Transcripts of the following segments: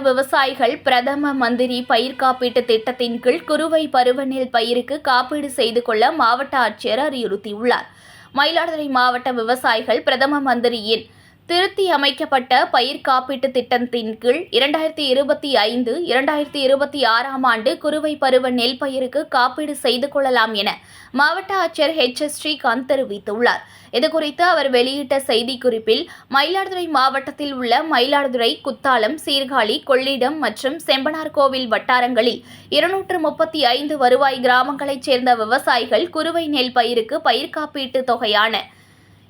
விவசாயிகள் பிரதம மந்திரி பயிர் காப்பீட்டு திட்டத்தின் கீழ் குறுவை பருவநெல் பயிருக்கு காப்பீடு செய்து கொள்ள மாவட்ட ஆட்சியர் அறிவுறுத்தியுள்ளார். மயிலாடுதுறை மாவட்ட விவசாயிகள் பிரதம மந்திரியின் திருத்தி அமைக்கப்பட்ட பயிர் காப்பீட்டு திட்டத்தின் கீழ் 2025-2026 ஆண்டு குறுவை பருவ நெல் பயிருக்கு காப்பீடு செய்து கொள்ளலாம் என மாவட்ட ஆட்சியர் H.S. ஸ்ரீகாந்த் தெரிவித்துள்ளார். இதுகுறித்து அவர் வெளியிட்ட செய்திக்குறிப்பில், மயிலாடுதுறை மாவட்டத்தில் உள்ள மயிலாடுதுறை, குத்தாலம், சீர்காழி, கொள்ளிடம் மற்றும் செம்பனார்கோவில் வட்டாரங்களில் 235 வருவாய் கிராமங்களைச் சேர்ந்த விவசாயிகள் குறுவை நெல் பயிருக்கு பயிர் காப்பீட்டு தொகையான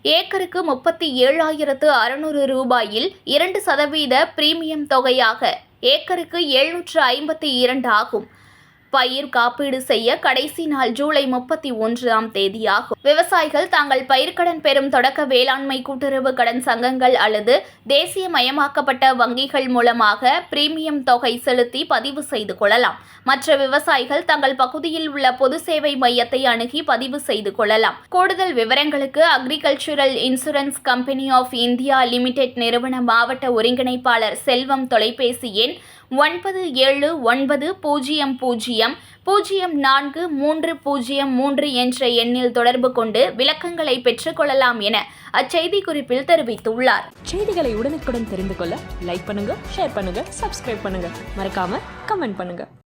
ஏக்கருக்கு 37,600 ரூபாயில் 2% பிரீமியம் தொகையாக ஏக்கருக்கு 752 ஆகும். பயிர் காப்பீடு செய்ய கடைசி நாள் ஜூலை 31ஆம் தேதியாகும். விவசாயிகள் தாங்கள் பயிர்க்கடன் பெறும் தொடக்க வேளாண்மை கூட்டுறவு கடன் சங்கங்கள் அல்லது தேசியமயமாக்கப்பட்ட வங்கிகள் மூலமாக பிரீமியம் தொகை செலுத்தி பதிவு செய்து கொள்ளலாம். மற்ற விவசாயிகள் தங்கள் பகுதியில் உள்ள பொது சேவை மையத்தை அணுகி பதிவு செய்து கொள்ளலாம். கூடுதல் விவரங்களுக்கு agricultural insurance company of India limited நிறுவன மாவட்ட ஒருங்கிணைப்பாளர் செல்வம் தொலைபேசி எண் 9770000430 என்ற எண்ணில் தொடர்பு கொண்டு விளக்கங்களை பெற்றுக் கொள்ளலாம் என அச்செய்தி குறிப்பில் தெரிவித்துள்ளார். செய்திகளை உடனுக்குடன் தெரிந்து கொள்ள லைக் பண்ணுங்க, ஷேர் பண்ணுங்க, சப்ஸ்கிரைப் பண்ணுங்க, மறக்காம கமெண்ட் பண்ணுங்க.